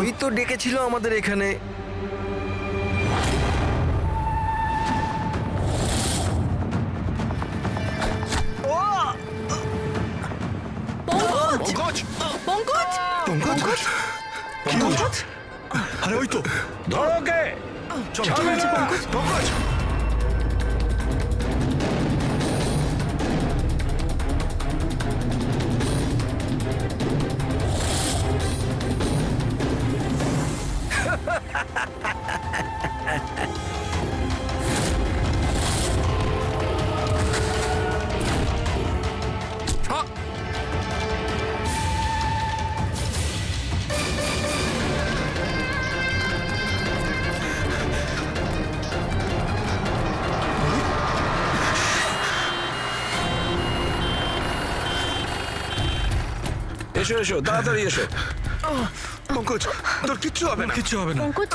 ওই তো ডেকেছিল আমাদের এখানে। পঙ্কজ! পঙ্কজ! পঙ্কজ! কি হলো? আরে ওই তো, ধরো ওকে। চলো ছাড়বে না। পঙ্কজ! এসো এসো, তাড়াতাড়ি এসো। পঙ্কজ, তোর কিচ্ছু হবে না। কিচ্ছু হবে না। পঙ্কজ!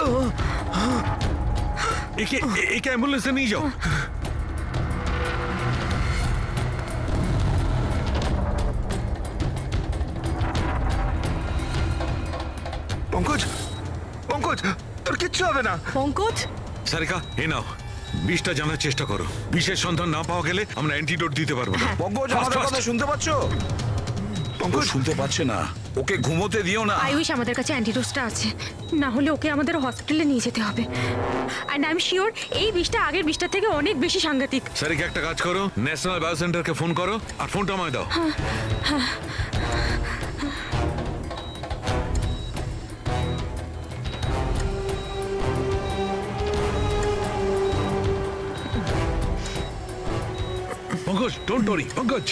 একে অ্যাম্বুলেন্সে নিয়ে যাও। পঙ্কজ, পঙ্কজ, তোর কিচ্ছু হবে না। পঙ্কজ! সারিকা, এ নাও, বিষটা জানার চেষ্টা করো। বিষের সন্ধান না পাওয়া গেলে আমরা অ্যান্টিডোট দিতে পারবো না। পঙ্কজ, Fast, আমাদের fast. কথা শুনতে পাচ্ছ? পঙ্কজ, শুনতে পাচ্ছে না, ওকে ঘুমোতে দিও না। আই উইশ আমাদের কাছে অ্যান্টিডোজটা আছে, না হলে ওকে আমাদের হসপিটালে নিয়ে যেতে হবে। অ্যান্ড আই এম শিওর এই বিষটা আগের বিষটার থেকে অনেক বেশি সাংঘাতিক। সারিকা, একটা কাজ করো, ন্যাশনাল বায়ো সেন্টারকে ফোন করো আর ফোনটা আমায় দাও। Pankaj, don't worry, Pankaj.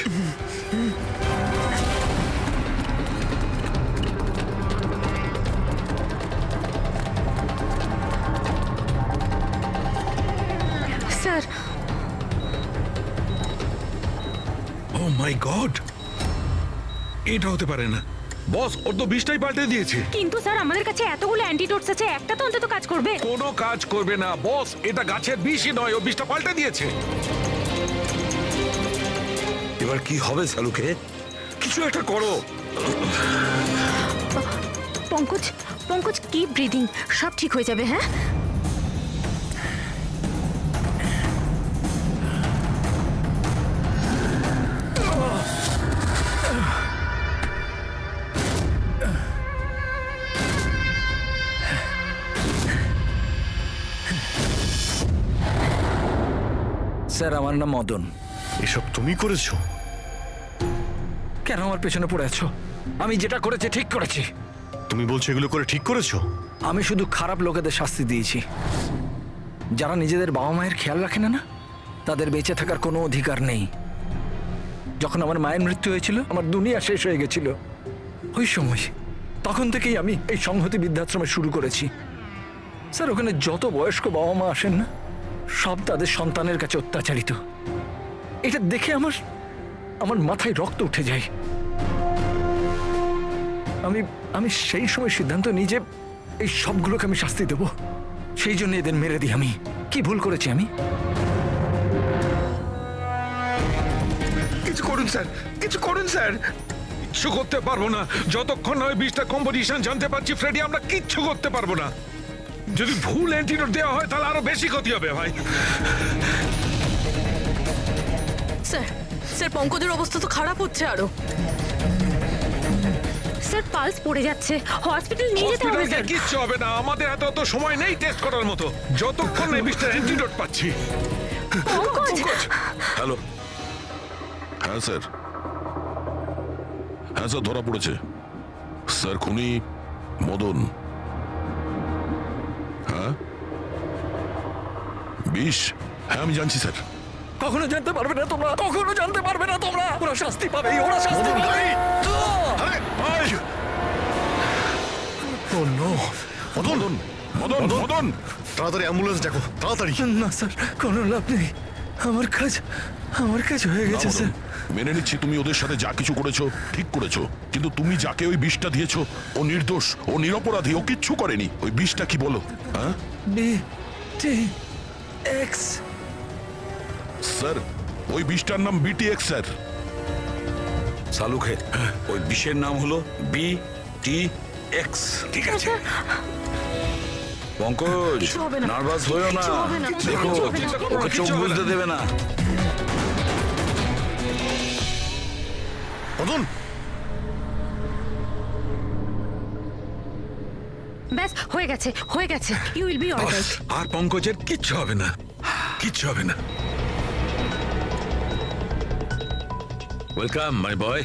Sir, oh my God, এটা হতে পারে না। বস, ওর তো বিষটাই পাল্টে দিয়েছে। কিন্তু স্যার আমাদের কাছে এতগুলো অ্যান্টিডোটস আছে, একটা তো অন্তত কাজ করবে। কোনো কাজ করবে না বস, এটা গাছের বিষই নয়, ও বিষটা পাল্টে দিয়েছে। এবার কি হবে সালুকে? কিছু একটা করো। পঙ্কজ, পঙ্কজ, কিপ ব্রিদিং, সব ঠিক হয়ে যাবে। হ্যাঁ, স্যার, আমার নাম মদন। এসব তুমি করেছো? কেন আমার পেছনে পড়ে আছো? আমি যেটা করেছি ঠিক করেছি। তুমি বলছো এগুলো করে ঠিক করেছো? আমি শুধু খারাপ লোকেদের শাস্তি দিয়েছি। যারা নিজেদের বাবা মায়ের খেয়াল রাখে না, তাদের বেঁচে থাকার কোনো অধিকার নেই। যখন আমার মায়ের মৃত্যু হয়েছিল, আমার দুনিয়া শেষ হয়ে গেছিল। ওই সময়, তখন থেকেই আমি এই সংহতি বৃদ্ধাশ্রমে শুরু করেছি। স্যার, ওখানে যত বয়স্ক বাবা মা আসেন না, সব তাদের সন্তানের কাছে অত্যাচারিত। এটা দেখে আমার মাথায় রক্ত উঠে যায়। আমি সেই সময় সিদ্ধান্ত নিই যে এই সবগুলোকে আমি শাস্তি দেব। সেই জন্য এদের মেরে দিই। আমি কি ভুল করেছি? আমি কিছু করুন স্যার, কিছু করুন স্যার। কিচ্ছু করতে পারবো না যতক্ষণ না ওই বিষটা কম্পোজিশন জানতে পারছি। ফ্রেডি, আমরা কিচ্ছু করতে পারবো না। যদি ভুল অ্যান্টিডোট দেওয়া হয় তাহলে আরো বেশি ক্ষতি হবে ভাই। স্যার, স্যার, পঙ্কজের অবস্থা তো খারাপ হচ্ছে আরো। স্যার, পালস পড়ে যাচ্ছে, হসপিটাল নিয়ে যেতে হবে হসপিটালে স্যার। কিচ্ছু হবে না, আমাদের হাতে অত সময় নেই টেস্ট করার মতো। যতক্ষণ এই বিষটা অ্যান্টিডোট পাচ্ছি। পঙ্কজ! হ্যালো, হ্যাঁ স্যার, হ্যাঁ স্যার, ধরা পড়েছে স্যার। খুনি মদন। হ্যাঁ, বিষ। হ্যাঁ, আমি জানছি স্যার। কখনো জানতে পারবে না তোমরা, কখনো জানতে পারবে না তোমরা। ওরা শাস্তি পাবে, ওরা শাস্তি পাবে। ও নো! মদন, মদন, মদন! তাড়াতাড়ি অ্যাম্বুলেন্স ডাকো, তাড়াতাড়ি। না স্যার, কোনো লাভ নেই। আমার কাজ হয়ে না, গেছে মদন, স্যার। মেনে নিচ্ছি তুমি ওদের সাথে যা কিছু করেছো ঠিক করেছো, কিন্তু তুমি যাকে ওই বিষটা দিয়েছো ও নির্দোষ, ও নিরপরাধী, ও কিচ্ছু করেনি। ওই বিষটা কি বলো? হ্যাঁ BTX। স্যার, ওই বিষটার নাম BTX স্যার। সালুকে, ওই বিষের নাম হলো BTX। এক্স। ঠিক আছে। পঙ্কজ, কিছু হবে না। নার্ভাস হয়েও না। কিছু হবে না। দেখো, কিছু হবে না। ওকে চোখ বুঝতে দেবে না। মদন, ব্যাস হয়ে গেছে, হয়ে গেছে। You will be alright. আর পঙ্কজের কিচ্ছু হবে না, কিচ্ছু হবে না। Welcome my boy.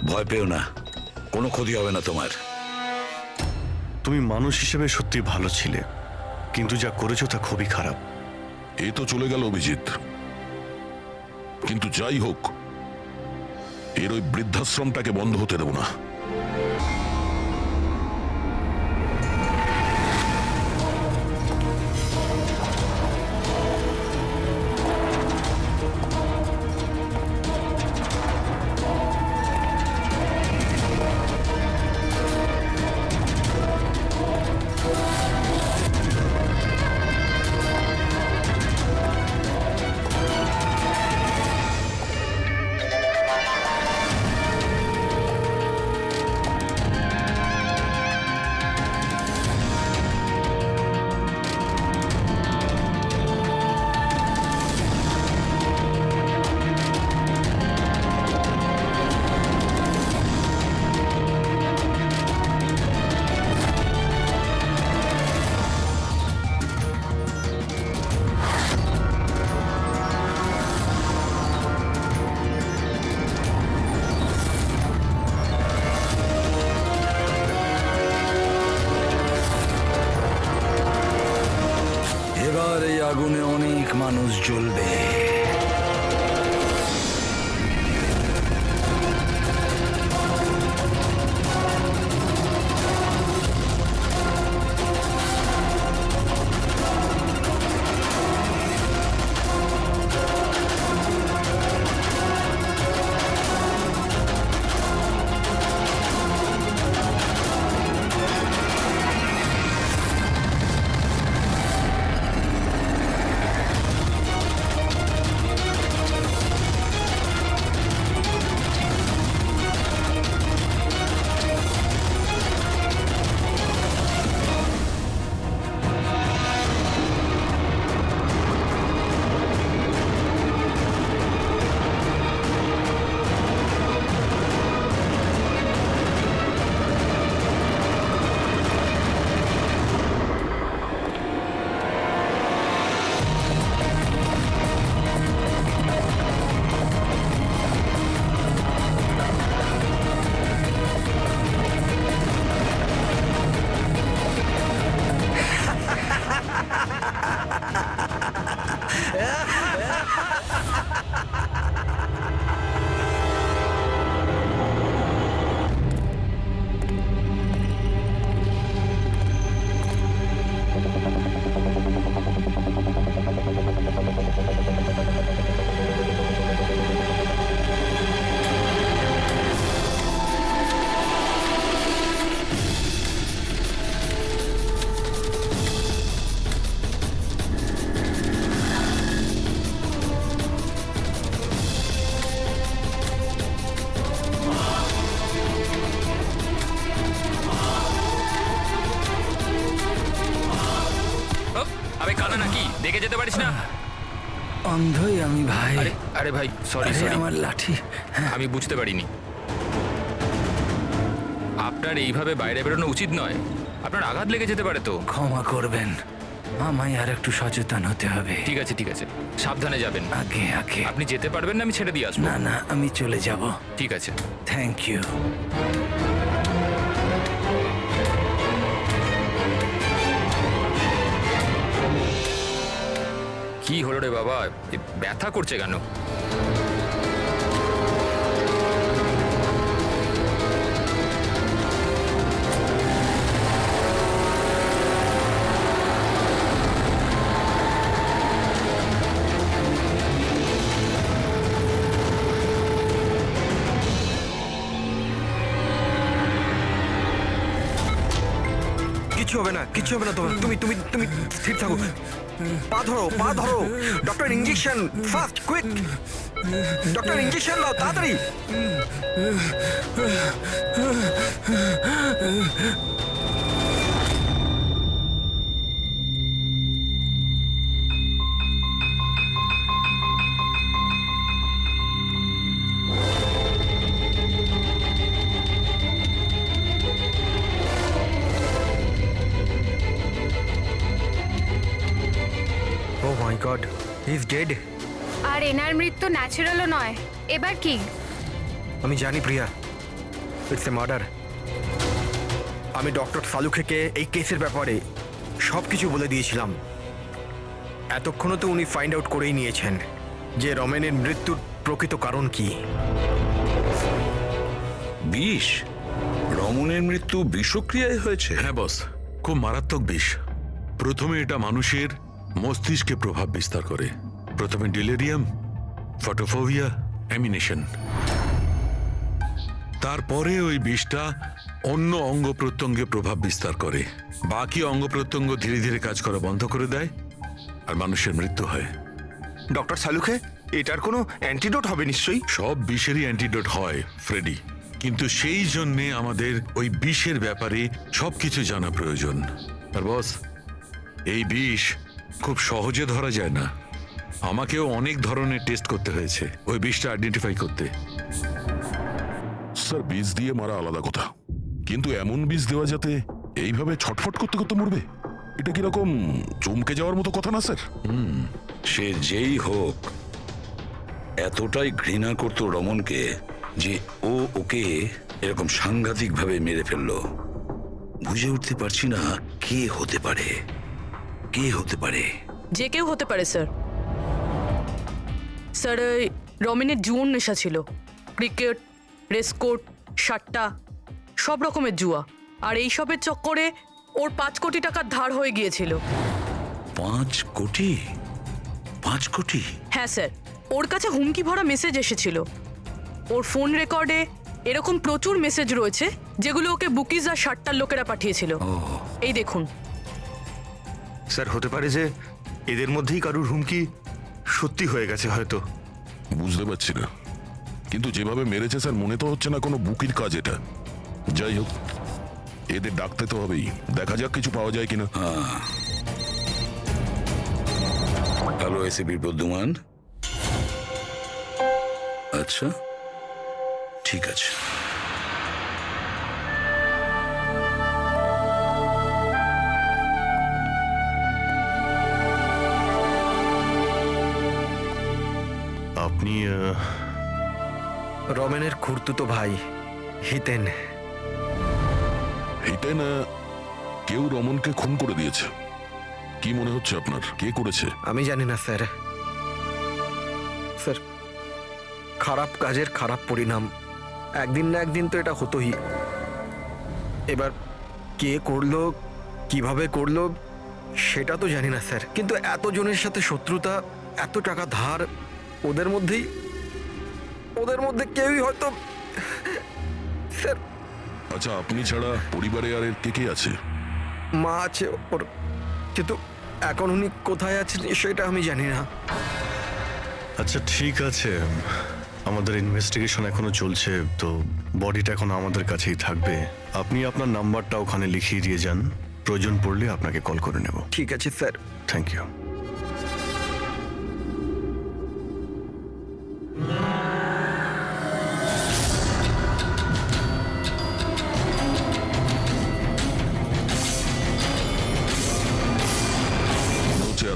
ভয় পেও না, কোনো ক্ষতি হবে না তোমার। তুমি মানুষ হিসেবে সত্যি ভালো ছিলে, কিন্তু যা করেছো তা খুবই খারাপ। এ তো চলে গেল অভিজিৎ, কিন্তু যাই হোক এর ওই বৃদ্ধাশ্রমটাকে বন্ধ হতে দেব না। এবার এই আগুনে অনেক মানুষ জ্বলবে। আবে কানা নাকি দেখে যেতে পারিস না? অন্ধই আমি ভাই। আরে আরে ভাই সরি আরে সরি, আমার লাঠি। আমি বুঝতে পারিনি। আপনার এইভাবে বাইরে বেরোনো উচিত নয়, আপনার আঘাত লেগে যেতে পারে তো। ক্ষমা করবেন, আমায় আর একটু সচেতন হতে হবে। ঠিক আছে ঠিক আছে, সাবধানে যাবেন। আগে আগে। আপনি যেতে পারবেন না, আমি ছেড়ে দিয়ে আসবো। না না, আমি চলে যাব। ঠিক আছে। Thank you. কি হলো রে বাবা, এ ব্যথা করছে কেন? কিচ্ছু হবে না, কিচ্ছু হবে না তোমার। তুমি তুমি তুমি স্থির থাকো। পা ধরো, পা ধরো। Doctor, injection fast, quick. Doctor injection দাও তাড়াতাড়ি। ও my god, he is dead. আর এনার মৃত্যু ন্যাচারালও নয়। এবার কি? আমি জানি প্রিয়া, ইটস এ মার্ডার। আমি ডক্টর সালুখেকে এই কেসের ব্যাপারে সব কিছু বলে দিয়েছিলাম। এতক্ষণও তো উনি ফাইন্ড আউট করেই নিয়েছেন যে রমেনের মৃত্যুর প্রকৃত কারণ কি। বিষ? রমনের মৃত্যু বিষক্রিয়ায় হয়েছে? হ্যাঁ বস, খুব মারাত্মক বিষ। প্রথমে এটা মানুষের মস্তিষ্কে প্রভাব বিস্তার করে। প্রথমে ডিলেরিয়াম, ফটোফোবিয়া, অ্যামিনেশন। তারপরে ওই বিষটা অন্য অঙ্গ প্রত্যঙ্গে প্রভাব বিস্তার করে। বাকি অঙ্গ প্রত্যঙ্গ ধীরে ধীরে কাজ করা বন্ধ করে দেয় আর মানুষের মৃত্যু হয়। ডক্টর সালুখে, এটার কোনো অ্যান্টিডোট হবে নিশ্চয়ই? সব বিষেরই অ্যান্টিডোট হয় ফ্রেডি, কিন্তু সেই জন্যে আমাদের ওই বিষের ব্যাপারে সবকিছু জানা প্রয়োজন। আর বস, এই বিষ খুব সহজে ধরা যায় না। আমাকেও অনেক ধরনের টেস্ট করতে হয়েছে ওই বিষটা আইডেন্টিফাই করতে। স্যার, বীজ দিয়ে মারা আলাদা কথা, কিন্তু এমন বীজ দেওয়া যাতে এইভাবে ছটফট করতে করতে মরবে, এটা কিরকম চমকে যাওয়ার মতো কথা না স্যার? সে যেই হোক এতটাই ঘৃণা করতো রমনকে যে ও ওকে এরকম সাংঘাতিকভাবে মেরে ফেললো। বুঝে উঠতে পারছি না কে হতে পারে, কে হতে পারে। যে কেউ হতে পারে স্যার। স্যার, ওই রমেনের জুয়োর নেশা ছিল। ক্রিকেট, রেসকোর্ট, সাট্টা, সব রকমের জুয়া। আর এইসবের চক্করে ওর 5 কোটি টাকার ধার হয়ে গিয়েছিল। 5 কোটি? 5 কোটি? হ্যাঁ স্যার, ওর কাছে হুমকি ভরা মেসেজ এসেছিল। ওর ফোন রেকর্ডে এরকম প্রচুর মেসেজ রয়েছে যেগুলো ওকে বুকিজ আর সাট্টার লোকেরা পাঠিয়েছিল। এই দেখুন। স্যার, হতে পারে যে এদের মধ্যেই কারুর হুমকি সত্যি হয়ে গেছে হয়তো। বুঝতে পারছি না, কিন্তু যেভাবে মেরেছে স্যার, মনে তো হচ্ছে না কোনো বুকির কাজ এটা। যাই হোক, এদের ডাকতে তো হবেই, দেখা যাক কিছু পাওয়া যায় কিনা। Hello ACP Pradyuman. আচ্ছা, ঠিক আছে। আপনি রমেনের খুড়তুতো ভাই হিতেন। হিতেন, কেউ রমনকে খুন করে দিয়েছে। কি মনে হচ্ছে আপনার, কে করেছে? আমি জানি না স্যার। স্যার, খারাপ কাজের খারাপ পরিণাম একদিন না একদিন তো এটা হতোই। এবার কে করলো, কিভাবে করলো সেটা তো জানি না স্যার, কিন্তু এতজনের সাথে শত্রুতা, এত টাকা ধার, ওদের মধ্যে কেউই হয়তো। স্যার, আচ্ছা, আপনি ছাড়া পরিবারে আর এর কে কে আছে? মা আছে ওর, কিন্তু এখন উনি কোথায় আছেন সেটা আমি জানি না। আচ্ছা ঠিক আছে, আমাদের ইনভেস্টিগেশন এখনো চলছে, তো বডিটা এখন আমাদের কাছেই থাকবে। আপনি আপনার নাম্বারটা ওখানে লিখিয়ে দিয়ে যান, প্রয়োজন পড়লে আপনাকে কল করে নেব। ঠিক আছে স্যার। Thank you.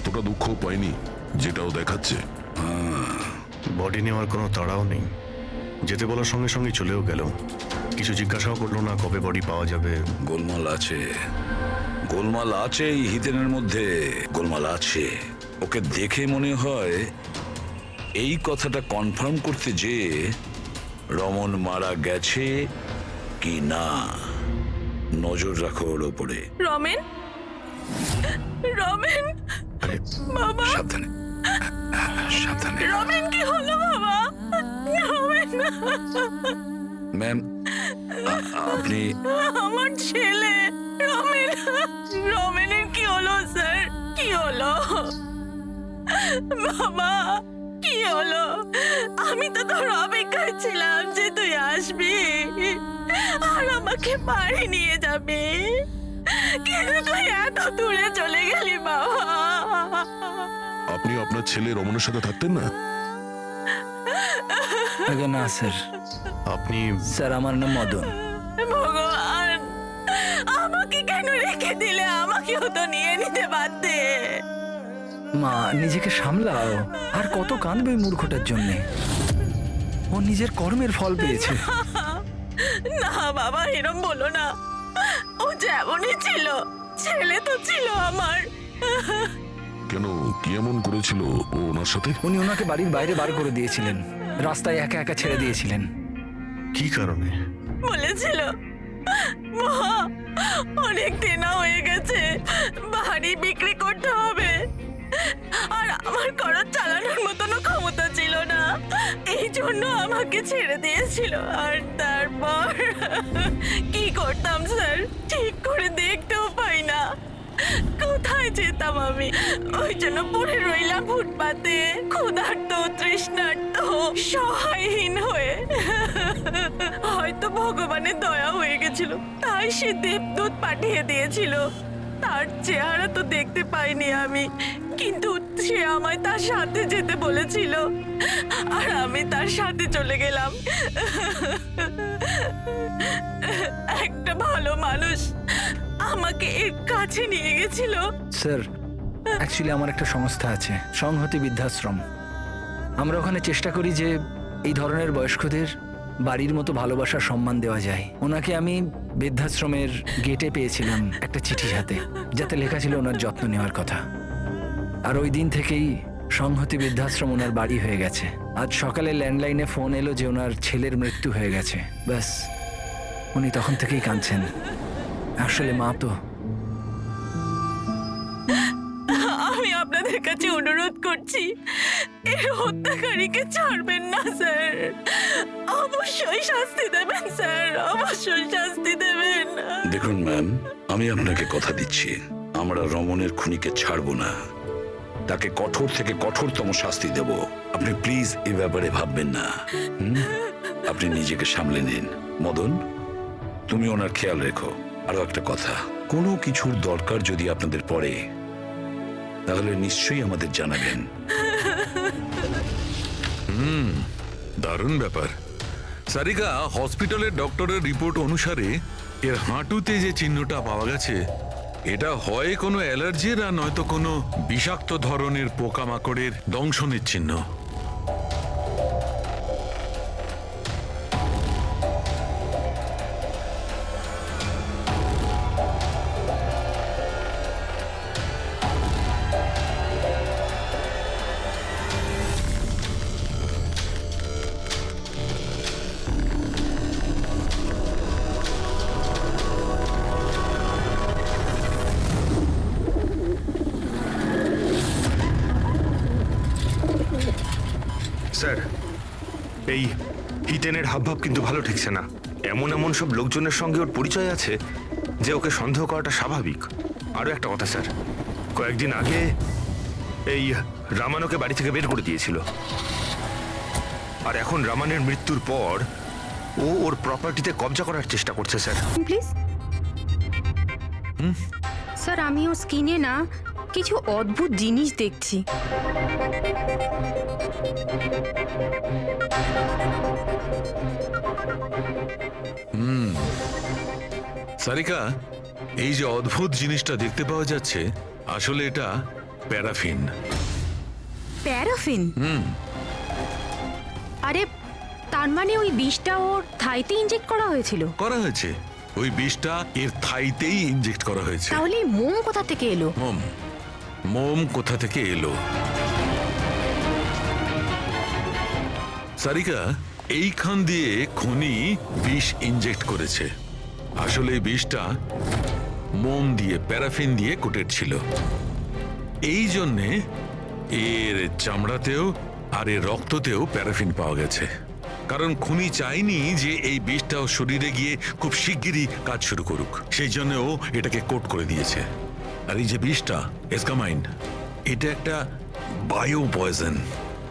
এতটা দুঃখ পাইনি যেটাও দেখাচ্ছে। বডি নেওয়ার কোনো তাড়াও নেই, যেতে বলার সঙ্গে সঙ্গে চলেও গেল। কিছু জিজ্ঞাসাও করলো না কবে বডি পাওয়া যাবে। গোলমাল আছে, গোলমাল আছে এই হিতেনের মধ্যে, গোলমাল আছে। ওকে দেখে মনে হয় এই কথাটা কনফার্ম করতে যে রমন মারা গেছে কি না। নজর রাখো ওর ওপরে। রমেন, রমেন, বাবা, সাবধানে, সাবধানে। রমেন কি হলো বাবা? রমেন, ম্যাম, আপনি? আমার ছেলে রমেন, রমেনের কি হলো স্যার? কি হলো বাবা? কি কি হলো? আমি তো তোর অপেক্ষায় ছিলাম যে তুই আসবি আর আমাকে বাড়ি নিয়ে যাবি, কিন্তু তুই এত দূরে চলে গেলি বাবা। আপনি আপনার ছেলে রমনের সাথে থাকতেন না? আগে না স্যার, আপনি স্যার আমার নাম মদন। ভগবান, আমাকে কেন রেখে দিলে? আমাকেও তো নিয়ে নিতে পারতে। মা নিজেকে সামলাও, আর কত কাঁদবে ওই মূর্খটার জন্যে? ও নিজের কর্মের ফল পেয়েছে। না বাবা, এরম বলো না। ও যেমনই ছিল, ছেলে তো ছিল আমার। কেন, কি এমন করেছিল ও ওনার সাথে? উনি ওনাকে বাড়ির বাইরে বার করে দিয়েছিলেন, রাস্তায় একা একা ছেড়ে দিয়েছিলেন। কি কারণে? বলেছিল, মা অনেক দিন হয়ে গেছে, বাড়ি বিক্রি করতে হবে, আর আমার খরচ চালানোর মতনও ক্ষমতা ছিল না, এই জন্য আমাকে ছেড়ে দিয়েছিল। আর তারপর কি করতাম স্যার, ঠিক করে দেখতেও পাই না, কোথায় যেতাম আমি? ওই জন্য পড়ে রইলাম ফুটপাতে, ক্ষুধার্ত, তৃষ্ণার্ত, সহায়হীন হয়ে। হয়তো ভগবানের দয়া হয়ে গেছিল, তাই সে দেবদূত পাঠিয়ে দিয়েছিল। তার চেহারা তো দেখতে পাইনি আমি, কিন্তু সে আমায় তার সাথে যেতে বলেছিল, আর আমি তার সাথে চলে গেলাম। একটা ভালো মানুষ আমাকে এর কাছে নিয়ে গেছিল। স্যার, অ্যাকচুয়ালি আমার একটা সংস্থা আছে, সংহতি বৃদ্ধাশ্রম। আমরা ওখানে চেষ্টা করি যে এই ধরনের বয়স্কদের বাড়ির মতো ভালোবাসার সম্মান দেওয়া যায়। ওনাকে আমি বৃদ্ধাশ্রমের গেটে পেয়েছিলাম একটা চিঠি হাতে, যাতে লেখা ছিল ওনার যত্ন নেওয়ার কথা। আর ওই দিন থেকেই সংহতি বৃদ্ধাশ্রম ওনার বাড়ি হয়ে গেছে। আজ সকালে ল্যান্ডলাইনে ফোন এলো যে ওনার ছেলের মৃত্যু হয়ে গেছে। ব্যাস, উনি তখন থেকেই কাঁদছেন। আসলে মা তো। আমি আপনাদের কাছে অনুরোধ করছি, এর হত্যাকারীকে ছাড়বেন না স্যার, অবশ্যই শাস্তি দেবেন স্যার, অবশ্যই শাস্তি দেবেন। দেখুন ম্যাম, আমি আপনাকে কথা দিচ্ছি, আমরা রমনের খুনিকে ছাড়বো না, তাকে কঠোর থেকে কঠোরতম শাস্তি দেব। আপনি প্লিজ এই ব্যাপারে ভাববেন না। আপনি নিজেকে সামলে নিন। মদন, তুমি ওনার খেয়াল রেখো। আরো একটা কথা, কোনো কিছুর দরকার যদি আপনাদের পড়ে, তাহলে নিশ্চয়ই আমাদের জানাবেন। দারুণ ব্যাপার। সারিকা, হসপিটালের ডক্টরের রিপোর্ট অনুসারে এর হাঁটুতে যে চিহ্নটা পাওয়া গেছে, এটা হয় কোনো অ্যালার্জির, আর নয়তো কোনো বিষাক্ত ধরনের পোকামাকড়ের দংশনের চিহ্ন। স্যার, এই হিতেনের হাবভাব কিন্তু ভালো ঠেকছে না। এমন এমন সব লোকজনের সঙ্গে ওর পরিচয় আছে যে ওকে সন্দেহ করাটা স্বাভাবিক। আরও একটা কথা স্যার, কয়েকদিন আগে এই রামানকে বাড়ি থেকে বের করে দিয়েছিল, আর এখন রামানের মৃত্যুর পর ও ওর প্রপার্টিতে কবজা করার চেষ্টা করছে স্যার। প্লিজ স্যার, আমি ওর স্কিনে না কিছু অদ্ভুত জিনিস দেখছি। সারিকা, এই যে অদ্ভুত জিনিসটা দেখতে পাওয়া যাচ্ছে, আসলে এটা প্যারাফিন। প্যারাফিন? আরে, তার মানে ওই বিষটা ওর থাইতে ইনজেক্ট করা হয়েছিল? করা হয়েছে, ওই বিষটা এর থাইতেই ইনজেক্ট করা হয়েছে। তাহলে এই মোম কোথা থেকে এলো? মোম কোথা থেকে এলো? সারিকা, এইখান দিয়ে খুনি বিষ ইনজেক্ট করেছে। আসলে এই বিষটা মোম দিয়ে, প্যারাফিন দিয়ে কোটেড ছিল। এই জন্যে এর চামড়াতেও আর এর রক্ততেও প্যারাফিন পাওয়া গেছে। কারণ খুনি চায়নি যে এই বিষটাও শরীরে গিয়ে খুব শিগগিরই কাজ শুরু করুক, সেই জন্য ও এটাকে কোট করে দিয়েছে। আর এই যে বিষটা এসকামাইন, এটা একটা বায়ো পয়জন।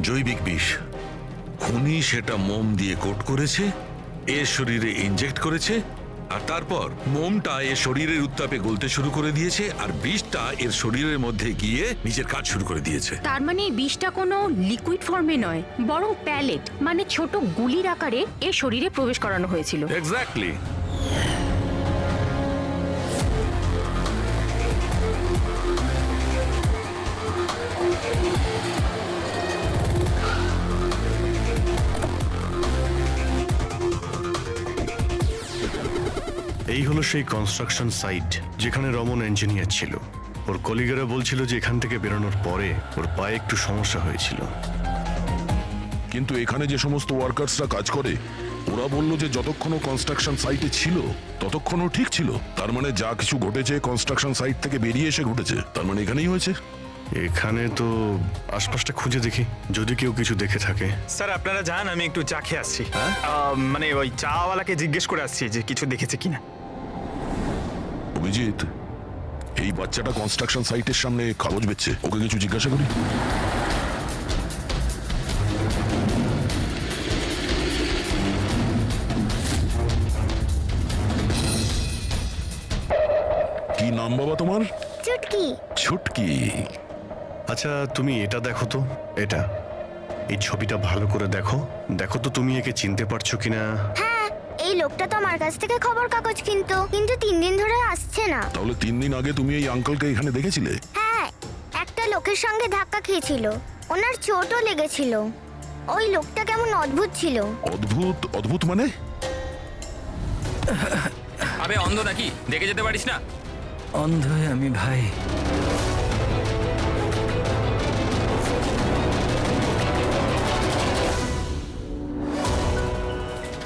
জৈবিক বিষ। খুনি সেটা মোম দিয়ে কোট করেছে, এর শরীরে ইনজেক্ট করেছে, আর তারপর মোমটা এর শরীরের উত্তাপে গলতে শুরু করে দিয়েছে, আর বিষটা এর শরীরের মধ্যে গিয়ে নিজের কাজ শুরু করে দিয়েছে। তার মানে এই বিষটা কোনো লিকুইড ফর্মে নয়, বরং প্যালেট মানে ছোট গুলির আকারে এর শরীরে প্রবেশ করানো হয়েছিল। এক্স্যাক্টলি। এই হলো সেই কনস্ট্রাকশন সাইট যেখানে রমন ইঞ্জিনিয়ার ছিল। ওর কলিগেরা বলছিল যে এখান থেকে বেরোনোর পরে ওর পায়ে একটু সমস্যা হয়েছিল। কিন্তু এখানে যে সমস্ত ওয়ার্কার্সরা কাজ করে ওরা বলল যে যতক্ষণ কনস্ট্রাকশন সাইটে ছিল ততক্ষণও ঠিক ছিল। তার মানে যা কিছু ঘটেছে কনস্ট্রাকশন সাইট থেকে বেরিয়ে এসে ঘটেছে, তার মানে এখানেই হয়েছে। এখানে তো আশপাশটা খুঁজে দেখি যদি কেউ কিছু দেখে থাকে। স্যার আপনারা যান, আমি একটু চা খেয়ে আসছি। মানে ওই চাওয়ালাকে জিজ্ঞেস করে আসছি যে কিছু দেখেছে কিনা। অভিজিৎ, এই বাচ্চাটা কনস্ট্রাকশন সাইটের সামনে কাগজ বেচছে, ওকে কিছু জিজ্ঞাসা করি। কি নাম বাবা তোমার? চুটকি। ছুটকি। আচ্ছা তুমি এটা দেখো তো, এটা এই ছবিটা ভালো করে দেখো, দেখো তো তুমি একে চিনতে পারছো কিনা। হ্যাঁ, এই লোকটা তো আমার কাছ থেকে খবর কাগজ কিন্তু 3 দিন ধরে আসছে না। তাহলে 3 দিন আগে তুমি এই আঙ্কেলকে এখানে দেখেছিলে? হ্যাঁ, একটা লোকের সঙ্গে ধাক্কা খেয়েছিল, ওনার চোটও লেগেছিল। ওই লোকটা কেমন অদ্ভুত ছিল। অদ্ভুত? অদ্ভুত মানে? আবে অন্ধ নাকি, দেখে যেতে পারিস না? অন্ধ আমি ভাই।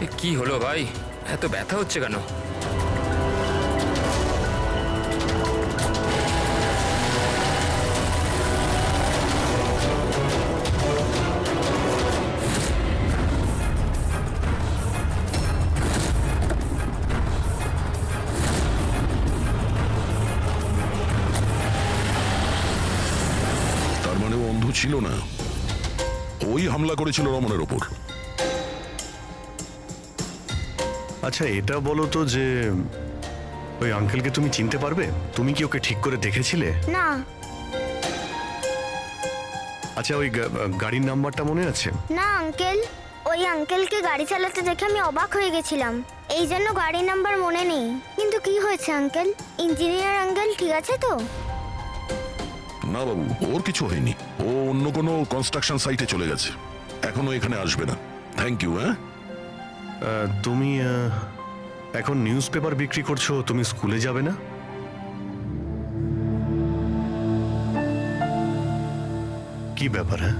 এ কি হলো ভাই, এত ব্যথা হচ্ছে কেন? তার মানে ও অন্ধ ছিল না, ওই হামলা করেছিল রমনের ওপর। আচ্ছা এটা বলো তো যে ওই আঙ্কেলকে তুমি চিনতে পারবে? তুমি কি ওকে ঠিক করে দেখেছিলে? না। আচ্ছা ওই গাড়ির নাম্বারটা মনে আছে? না আঙ্কেল, ওই আঙ্কেলকে গাড়ি চালাতে দেখে আমি অবাক হয়ে গেছিলাম, এই জন্য গাড়ির নাম্বার মনে নেই। কিন্তু কি হয়েছে আঙ্কেল? ইঞ্জিনিয়ার আঙ্কেল ঠিক আছে তো? না বাবু, ওর কিছু হয়নি, ও অন্য কোনো কনস্ট্রাকশন সাইটে চলে গেছে, এখনো এখানে আসবে না। Thank you. হ্যাঁ, তুমি এখন নিউজ পেপার বিক্রি করছো, তুমি স্কুলে যাবে না? কি ব্যাপার? হ্যাঁ,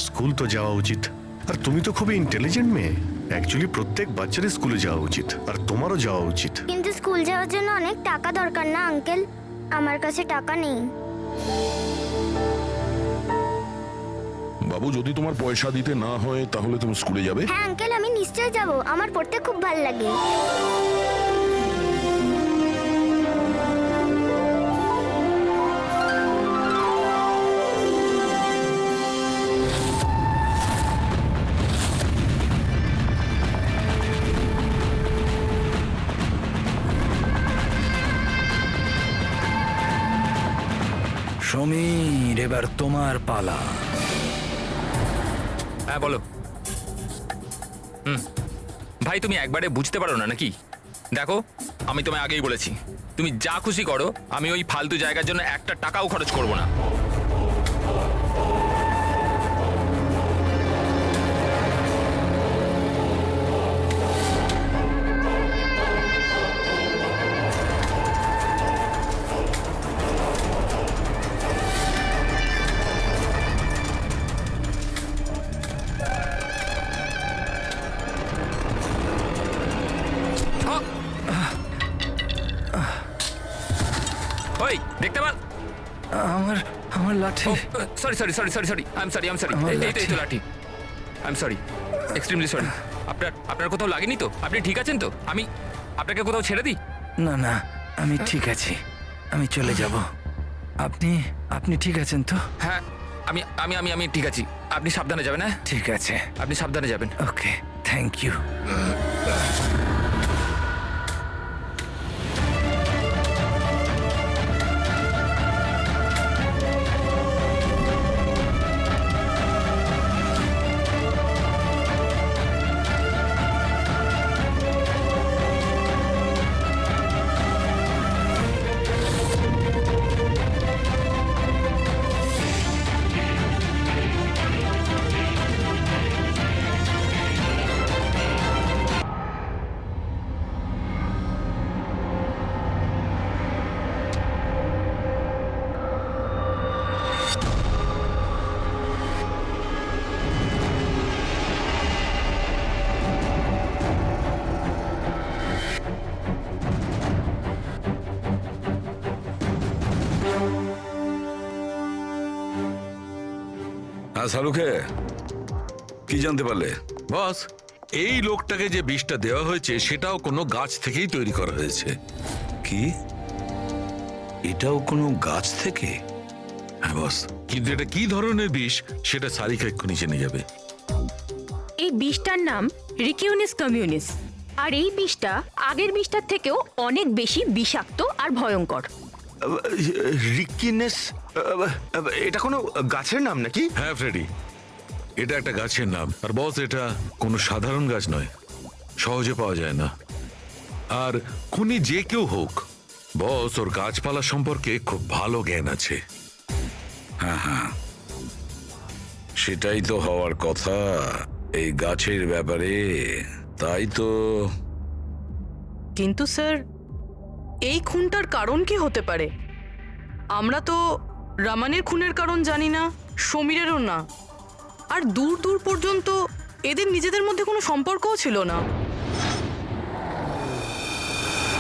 স্কুল তো যাওয়া উচিত। আর তুমি তো খুবই ইন্টেলিজেন্ট মেয়ে, অ্যাকচুয়ালি প্রত্যেক বাচ্চারই স্কুলে যাওয়া উচিত, আর তোমারও যাওয়া উচিত। কিন্তু স্কুল যাওয়ার জন্য অনেক টাকা দরকার না আঙ্কেল? আমার কাছে টাকা নেই। বাবু যদি তোমার পয়সা দিতে না হয় তাহলে তুমি স্কুলে যাবে? হ্যাঁ আঙ্কেল, আমি নিশ্চয়ই যাব, আমার পড়তে খুব ভালো লাগে। সমীর, এবার তোমার পালা। হ্যাঁ বলো। ভাই তুমি একবারে বুঝতে পারো না নাকি? দেখো আমি তোমায় আগেই বলেছি, তুমি যা খুশি করো, আমি ওই ফালতু জায়গার জন্য একটা টাকাও খরচ করব না। ওই দেখতে পাল আমার আমার লাঠি। Sorry sorry sorry sorry sorry I am sorry এই তো লাঠি। I am sorry, extremely sorry. আপনার কোথাও লাগেনি তো? আপনি ঠিক আছেন তো? আমি আপনাকে কোথাও ছেড়ে দিই? না না, আমি ঠিক আছি, আমি চলে যাব। আপনি আপনি ঠিক আছেন তো? হ্যাঁ আমি আমি আমি আমি ঠিক আছি, আপনি সাবধানে যাবেন। হ্যাঁ, ঠিক আছে, আপনি সাবধানে যাবেন। ওকে, থ্যাংক ইউ। হ্যাঁ শাহরুখে, কি জানতে পারলে? বস, এই লোকটাকে যে বিষটা দেওয়া হয়েছে সেটাও কোনো গাছ থেকেই তৈরি করা হয়েছে। কি, এটাও কোনো গাছ থেকে? হ্যাঁ বস, কিন্তু এটা কি ধরনের বিষ সেটা সারিকা এক্ষুনি জেনে যাবে। এই বিষটার নাম রিকিউনিস কমিউনিস, আর এই বিষটা আগের বিষটার থেকেও অনেক বেশি বিষাক্ত আর ভয়ঙ্কর। রিকিনেস, এটা কোনো গাছের নাম নাকি? হ্যাঁ ফ্রেডি, এটা একটা গাছের নাম। আর বস, এটা কোনো সাধারণ গাছ নয়, সহজে পাওয়া যায় না। আর খুনি যে কেউ হোক, বস ওর গাছপালা সম্পর্কে খুব ভালো জ্ঞান আছে। হ্যাঁ হ্যাঁ, সেটাই তো হওয়ার কথা এই গাছের ব্যাপারে। তাই তো। কিন্তু স্যার, এই খুনটার কারণ কি হতে পারে? আমরা তো রামানের খুনের কারণ জানি না, সমীরেরও না, আর দূর দূর পর্যন্ত এদের নিজেদের মধ্যে কোনো সম্পর্কও ছিল না।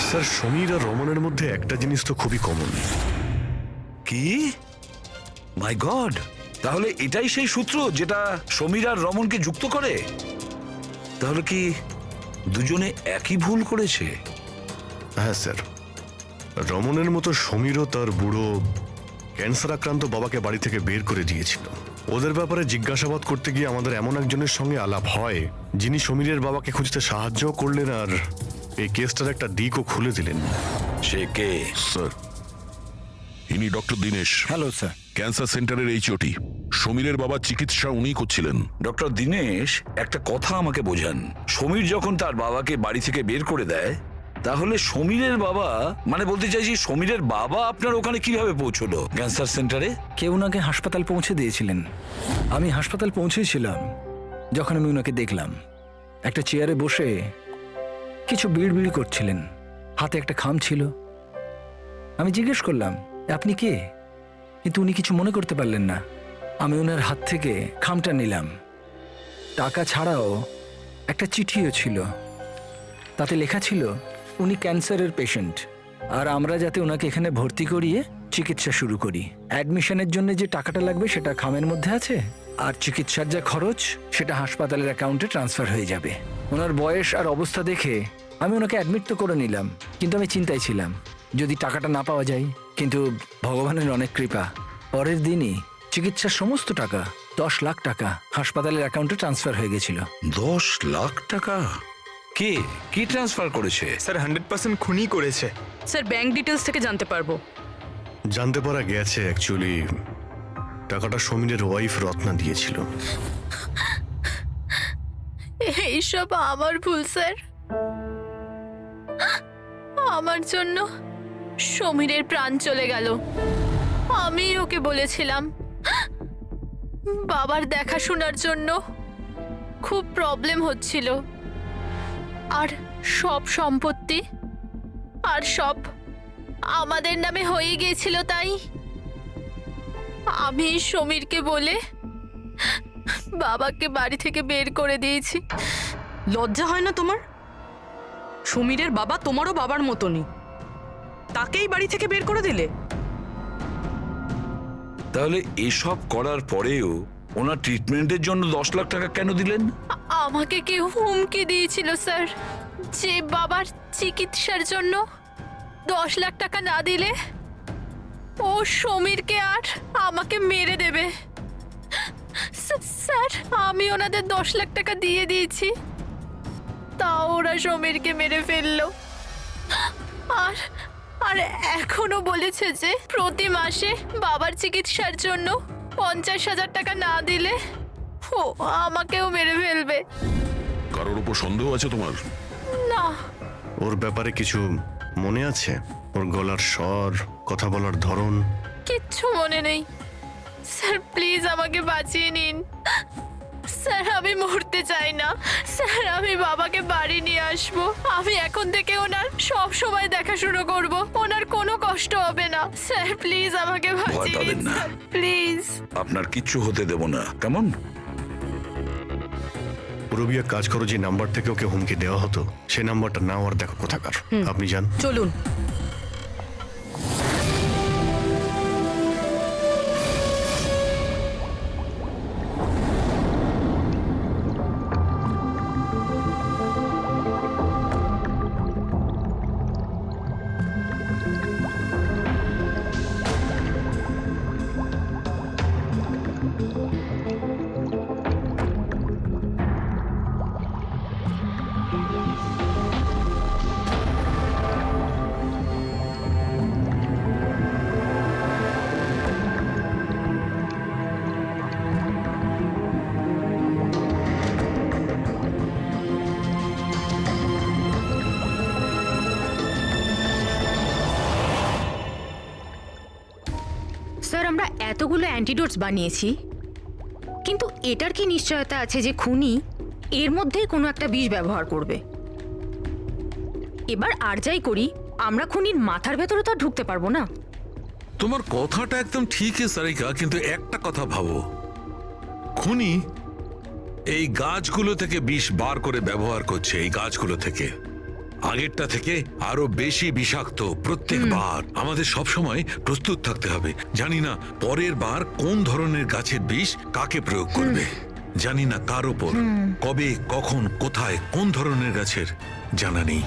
স্যার, সমীর আর রমনের মধ্যে একটা জিনিস তো খুবই কমন। কি? মাই গড, তাহলে এটাই সেই সূত্র যেটা সমীর আর রমনকে যুক্ত করে? তাহলে কি দুজনে একই ভুল করেছে? হ্যাঁ স্যার, রমনের মতো সমীরও তার বুড়ো ক্যান্সার আক্রান্ত বাবাকে বাড়ি থেকে বের করে দিয়েছিল। ওদের ব্যাপারে জিজ্ঞাসাবাদ করতে গিয়ে আমাদের এমন একজনের সঙ্গে আলাপ হয়, যিনি সমীরের বাবাকে খুঁজতে সাহায্য করলেন আর এই কেসটার একটা দিকও খুলে দিলেন। সে কে? স্যার, ইনি doctor Dinesh, hello sir. Cancer সেন্টারের এইচওটি। সমীরের বাবার চিকিৎসা উনিই করছিলেন। ডক্টর দীনেশ, একটা কথা আমাকে বোঝান। সমীর যখন তার বাবাকে বাড়ি থেকে বের করে দেয়, তাহলে সমীরের বাবা, মানে বলতে চাইছি সমীরের বাবা আপনার ওখানে কিভাবে পৌঁছলো ক্যান্সার সেন্টারে? কেউ ওনাকে হাসপাতাল পৌঁছে দিয়েছিলেন। আমি হাসপাতাল পৌঁছেছিলাম যখন আমি ওনাকে দেখলাম একটা চেয়ারে বসে কিছু বিড়বিড় করছিলেন, হাতে একটা খাম ছিল। আমি জিজ্ঞেস করলাম, আপনি কে? কিন্তু উনি কিছু মনে করতে পারলেন না। আমি ওনার হাত থেকে খামটা নিলাম। টাকা ছাড়াও একটা চিঠিও ছিল, তাতে লেখা ছিল উনি ক্যান্সারের পেশেন্ট, আর আমরা যাতে ওনাকে এখানে ভর্তি করিয়ে চিকিৎসা শুরু করি। অ্যাডমিশনের জন্য যে টাকাটা লাগবে সেটা খামের মধ্যে আছে, আর চিকিৎসার যা খরচ সেটা হাসপাতালের অ্যাকাউন্টে ট্রান্সফার হয়ে যাবে। ওনার বয়স আর অবস্থা দেখে আমি ওনাকে অ্যাডমিট তো করে নিলাম, কিন্তু আমি চিন্তায় ছিলাম যদি টাকাটা না পাওয়া যায়। কিন্তু ভগবানের অনেক কৃপা, পরের দিনই চিকিৎসার সমস্ত টাকা 10 লাখ টাকা হাসপাতালের অ্যাকাউন্টে ট্রান্সফার হয়ে গেছিল। 10 লাখ টাকা? কে কি ট্রান্সফার করেছে? স্যার 100% খুনই করেছে। স্যার, ব্যাংক ডিটেলস থেকে জানতে পারবো? জানতে পারা গেছে অ্যাকচুয়ালি টাকাটা সমীরের ওয়াইফ রত্না দিয়েছিল। এইসব আমার ভুল স্যার। আমার জন্য সমীরের প্রাণ চলে গেল। আমি ওকে বলেছিলাম বাবার দেখাশোনার জন্য খুব প্রবলেম হচ্ছিল, আর সব সম্পত্তি আর সব আমাদের নামে হয়ে গিয়েছিল। তাই আমি সমীরকে বলে বাবাকে বাড়ি থেকে বের করে দিয়েছি। লজ্জা হয় না তোমার? সমীরের বাবা তোমারও বাবার মতনই, তাকেই বাড়ি থেকে বের করে দিলে। তাহলে এসব করার পরেও ওনার ট্রিটমেন্টের জন্য 10 লাখ টাকা কেন দিলেন? আমাকে কেউ হুমকি দিয়েছিল স্যার, যে বাবার চিকিৎসার জন্য 10 লাখ টাকা না দিলে ও সমীরকে আর আমাকে মেরে দেবে। স্যার আমি ওনাদের 10 লাখ টাকা দিয়ে দিয়েছি, তাও ওরা সমীরকে মেরে ফেললো। আর আর এখনো বলেছে যে প্রতি মাসে বাবার চিকিৎসার জন্য 50,000 টাকা না দিলে ও আমাকেও মেরে ফেলবে। কারোর উপর সন্দেহ আছে তোমার? না। ওর ব্যাপারে কিছু মনে আছে? ওর গলার স্বর, কথা বলার ধরন? কিচ্ছু মনে নেই। স্যার প্লিজ আমাকে বাঁচিয়ে নিন। স্যার আমি মরতে চাই না। স্যার আমি বাবাকে বাড়ি নিয়ে আসবো। আমি এখন থেকে ওনার সব সময় দেখাশুনো করব। ওনার কোনো কষ্ট হবে না। স্যার প্লিজ আমাকে বাঁচিয়ে পাবেন নিন না। Sir please. আপনার কিচ্ছু হতে দেব না, কেমন? পুরবিয়া কাজ করো, যে নাম্বার থেকে ওকে হুমকি দেওয়া হতো সে নাম্বারটা নাও আর দেখো কোথাকার। আপনি যান। চলুন। স্যার আমরা এতগুলো অ্যান্টিডোটস বানিয়েছি, কিন্তু এটার কি নিশ্চয়তা আছে যে খুনি এর মধ্যেই কোনো একটা বিষ ব্যবহার করবে? এবার আর যাই করি, আমরা খুনির মাথার ভেতরে তো আর ঢুকতে পারবো না। তোমার কথাটা একদম ঠিকই সারিকা, কিন্তু একটা কথা ভাবো, খুনি এই গাছগুলো থেকে বিষ বার করে ব্যবহার করছে। এই গাছগুলো থেকে আগেরটা থেকে আরো বেশি বিষাক্ত প্রত্যেকবার। আমাদের সব সময় প্রস্তুত থাকতে হবে। জানি না পরের বার কোন ধরনের গাছের বিষ কাকে প্রয়োগ করবে, জানি না কার ওপর, কবে, কখন, কোথায়, কোন ধরনের গাছের জানা নেই।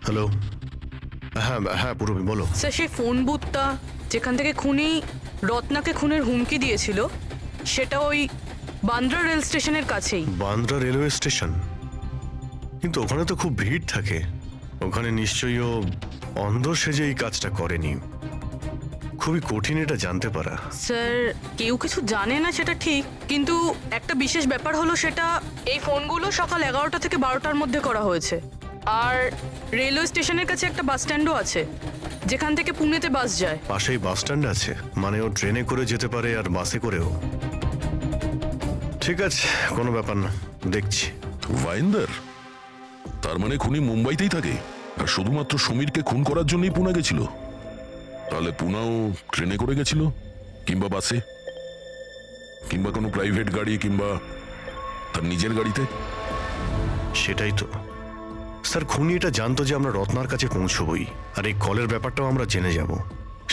হ্যালো। হ্যাঁ হ্যাঁ পুরবি বলো। স্যার সেই ফোন বুথটা যেখান থেকে খুনি রত্নাকে খুনের হুমকি দিয়েছিল সেটা ওই বান্দ্রা রেল স্টেশনের কাছেই। Bandra railway station? কিন্তু ওখানে তো খুব ভিড় থাকে। ওখানে নিশ্চয়ই ও অন্ধ সেজে এই কাজটা করেনি। খুবই কঠিন এটা জানতে পারা। স্যার কেউ কিছু জানে না সেটা ঠিক, কিন্তু একটা বিশেষ ব্যাপার হলো সেটা এই ফোনগুলো সকাল 11টা থেকে 12টার মধ্যে করা হয়েছে। আর রেলওয়ে স্টেশনের কাছে একটা বাস স্ট্যান্ডও আছে যেখান থেকে পুনেতে বাস যায়। পাশেই বাস স্ট্যান্ড আছে, মানে ও ট্রেনে করে যেতে পারে আর বাসে করেও। ঠিক আছে, কোনো ব্যাপার না, দেখছি। ভাইন্দার, তার মানে খুনি মুম্বাইতেই থাকে আর শুধুমাত্র সমীরকে খুন করার জন্যই পুনা গেছিল? তাহলে পুনাও ট্রেনে করে গেছিল, কিংবা বাসে, কিংবা কোনো প্রাইভেট গাড়ি, কিংবা তার নিজের গাড়িতে। সেটাই তো স্যার, খুনি এটা জানতো যে আমরা রত্নার কাছে পৌঁছবই, আর এই কলের ব্যাপারটাও আমরা জেনে যাব।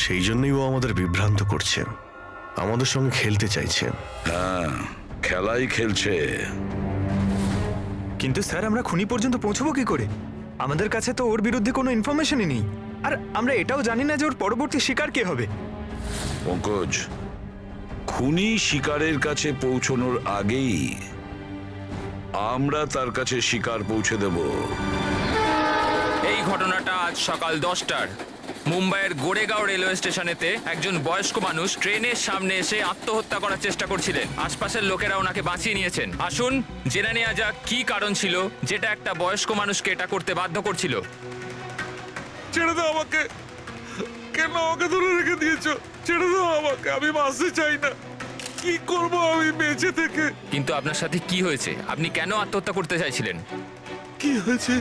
সেই জন্যই ও আমাদের বিভ্রান্ত করছে, আমাদের সঙ্গে খেলতে চাইছে। হ্যাঁ, খেলাই খেলছে। কিন্তু স্যার আমরা খুনি পর্যন্ত পৌঁছবো কি করে? আমাদের কাছে তো ওর বিরুদ্ধে কোনো ইনফরমেশনই নেই, আর আমরা এটাও জানি না যে ওর পরবর্তী শিকার কে হবে। পঙ্কজ, খুনি শিকারের কাছে পৌঁছানোর আগেই আমরা তার কাছে শিকার পৌঁছে দেব। এই ঘটনাটা আজ সকাল 10টার মুম্বাইয়ের গোরেগাঁও রেলওয়ে স্টেশনেতে একজন বয়স্ক মানুষ ট্রেনের সামনে এসে আত্মহত্যা করার চেষ্টা করছিলেন। আশপাশের লোকেরা ওনাকে বাঁচিয়ে নিয়েছেন। আসুন জেনে নেওয়া যাক কি কারণ ছিল যেটা একটা বয়স্ক মানুষকে এটা করতে বাধ্য করছিল। ছেড়ে দাও আমাকে, কেন আমাকে ধরে রেখে দিয়েছো? ছেড়ে দাও আমাকে, আমি বাঁচতে চাই না। কি করব আমি বেঁচে থেকে? কিন্তু আপনার সাথে কি হয়েছে? আপনি কেন আত্মহত্যা করতে চাইছিলেন? কি হয়েছে?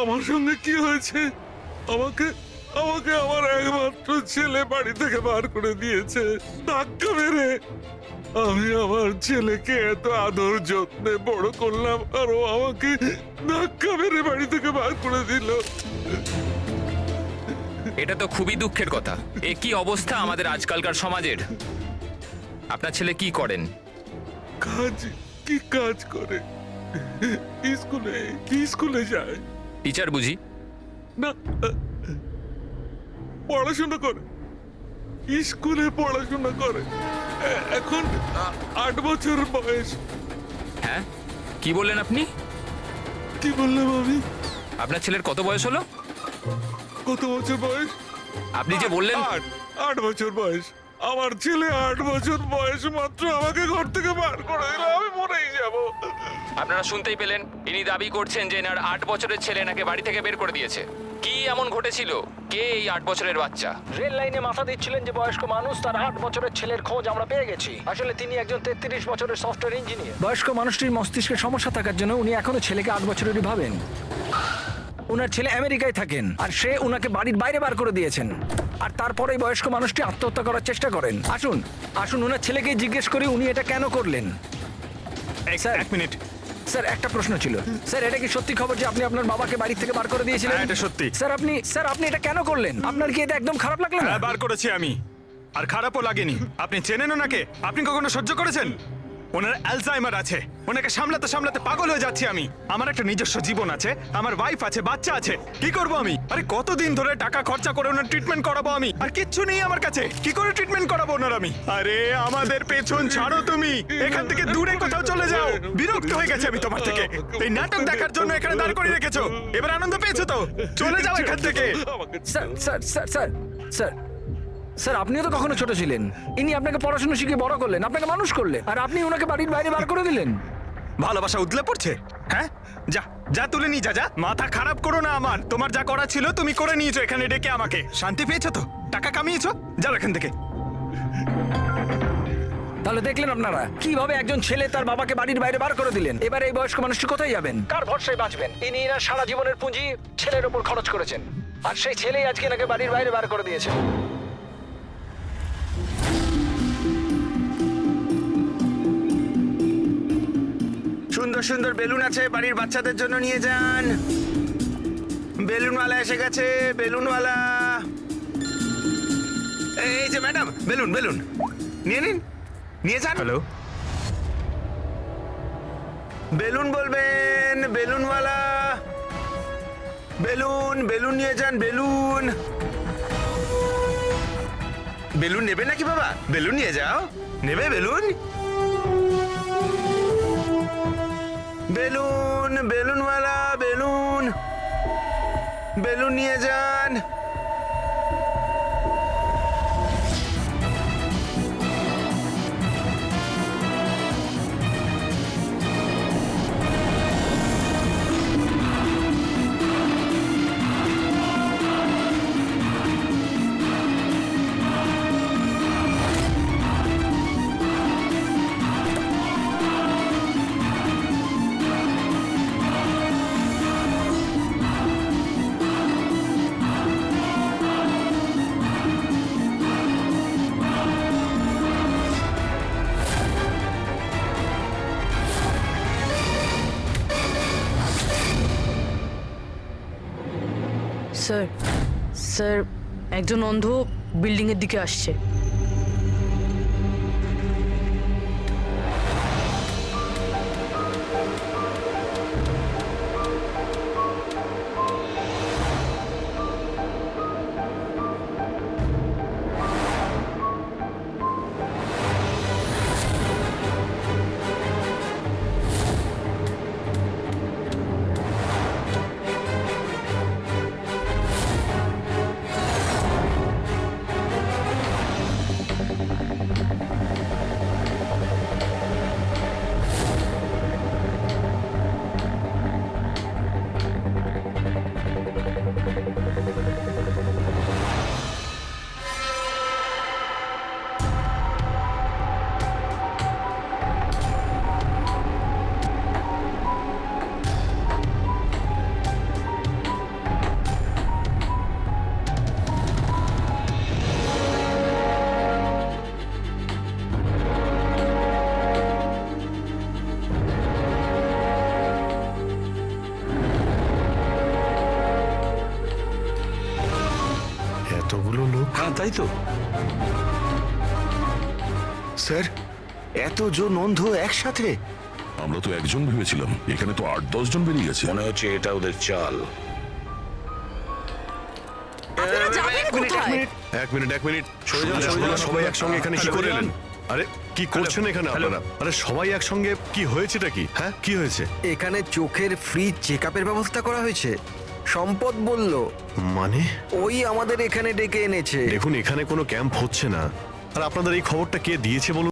আমার সঙ্গে কি হয়েছে? আমাকে আমাকে আমার একমাত্র ছেলে বাড়ি থেকে বার করে দিয়েছে ধাক্কা মেরে। আমি আমার ছেলেকে এত আদর যত্নে বড় করলাম আর ও আমাকে ধাক্কা মেরে বাড়ি থেকে বার করে দিল। এটা তো খুবই দুঃখের কথা। এ কি অবস্থা আমাদের আজকালকার সমাজের। আপনার ছেলে কি করেন? কাজ করে, স্কুলে যায়। টিচার বুঝি? না, পড়াশোনা করে, স্কুলে পড়াশোনা করে। এখন 8 বছর বয়স। হ্যাঁ, কি বললেন আপনি? কি বললাম আমি? আপনার ছেলের কত বয়স হলো? কত বছর বয়স? আপনি যে বললেন 8 বছর বয়স। আমার ছেলে 8 বছর বয়স মাত্র আমাকে ঘর থেকে বার করে দিল, আমি মরেই যাব। আপনারা শুনতেই পেলেন, ইনি দাবি করছেন যে এনার 8 বছরের ছেলে এনাকে বাড়ি থেকে বের করে দিয়েছে। কি এমন ঘটেছিল? কে এই 8 বছরের বাচ্চা? রেল লাইনে মাথা দিচ্ছিলেন যে বয়স্ক মানুষ, তার 8 বছরের ছেলের খোঁজ আমরা পেয়ে গেছি। আসলে তিনি একজন 33 বছরের সফটওয়্যার ইঞ্জিনিয়ার। বয়স্ক মানুষটির মস্তিষ্কে সমস্যা থাকার জন্য উনি এখনো ছেলেকে 8 বছরেরই ভাবেন। ওনার ছেলে আমেরিকায় থাকেন আর সে ওনাকে বাড়ির বাইরে বার করে দিয়েছেন। আর তারপরে বয়স্ক মানুষটি আত্মহত্যা করার চেষ্টা করেন। আসুন ওনার ছেলেকে জিজ্ঞেস করি উনি এটা কেন করলেন। Sir, 1 minute. স্যার, একটা প্রশ্ন ছিল। স্যার, এটা কি সত্যি খবর যে আপনি আপনার বাবাকে বাড়ি থেকে বার করে দিয়েছিলেন? হ্যাঁ, এটা সত্যি। স্যার আপনি এটা কেন করলেন? আপনার কি এটা একদম খারাপ লাগলো না? হ্যাঁ, বার করেছি আমি, আর খারাপও লাগেনি। আপনি চেনেন ওনাকে? আপনি কখনো সহ্য করেছেন? ওনার অ্যালজাইমার আছে, ওনাকে সামলাতে সামলাতে পাগল হয়ে যাচ্ছি আমি। আমার একটা নিজস্ব জীবন আছে, আমার ওয়াইফ আছে, বাচ্চা আছে। কি করব আমি? আরে কতদিন ধরে টাকা খরচা করে ওনার ট্রিটমেন্ট করাবো আমি, আর কিচ্ছু নেই আমার কাছে। কি করে ট্রিটমেন্ট করাবো ওনার আমি? আরে আমাদের পেছন ছাড়ো তুমি, এখান থেকে দূরে কোথাও চলে যাও। বিরক্ত হয়ে গেছে আমি তোমার থেকে। এই নাটক দেখার জন্য এখানে দাঁড় করিয়ে রেখেছো, এবার আনন্দ পেয়েছো তো? চলে যাও এখান থেকে। স্যার, আপনিও তো কখনো ছোট ছিলেন। ইনি আপনাকে পড়াশোনা শিখিয়ে বড় করলেন, আপনাকে মানুষ করলেন, আর আপনি ওনাকে বাড়ির বাইরে বার করে দিলেন। ভালোবাসা উদলে পড়ছে? হ্যাঁ, যা তুলে নি, যা। মাথা খারাপ করো না আমার। তোমার যা করা ছিল তুমি করে নিয়েছো এখানে ডেকে আমাকে। শান্তি পেয়েছো তো? টাকা কামিয়েছো? যাও এখান থেকে। তাহলে দেখলেন আপনারা কিভাবে একজন ছেলে তার বাবাকে বাড়ির বাইরে বার করে দিলেন। এবার এই বয়স্ক মানুষটি কোথায় যাবেন? কার ভরসায় বাঁচবেন? ইনি এনার সারা জীবনের পুঁজি ছেলের উপর খরচ করেছেন, আর সেই ছেলেই আজকে এনাকে বাড়ির বাইরে বার করে দিয়েছে। সুন্দর সুন্দর বেলুন আছে, বাড়ির বাচ্চাদের জন্য নিয়ে যান। বেলুনওয়ালা এসে গেছে, বেলুনওয়ালা। এই যে ম্যাডাম, বেলুন নিয়ে নিন, নিয়ে যান। হ্যালো, বেলুন বলবেন, বেলুনওয়ালা। বেলুন নিয়ে যান, বেলুন নেবে নাকি বাবা? বেলুন নিয়ে যাও। নেবে বেলুন? বেলুনওয়ালা, বেলুন নিয়ে যান। স্যার, একজন অন্ধ বিল্ডিং এর দিকে আসছে। তাই তো। স্যার এতজন অন্ধ একসাথে? আমরা তো একজন ভেবেছিলাম, এখানে তো 8-10 জন বেরিয়ে গেছে। মনে হচ্ছে এটা ওদের চাল। আপনারা যাবেন কোথায়? এক মিনিট সরে যান, সবাই একসঙ্গে এখানে কি করে এলেন? আরে কি করছেন এখানে আপনারা? আরে সবাই একসঙ্গে, কি হয়েছেটা কি? হ্যাঁ কি হয়েছে? এখানে চোখের ফ্রি চেক আপের ব্যবস্থা করা হয়েছে। সম্পদ বলল, মানে ওই আমাদের এখানে ডেকে এনেছে। দেখুন এখানে কোনো ক্যাম্প হচ্ছে না। আর আপনাদের এই খবরটা কে দিয়েছে বলুন?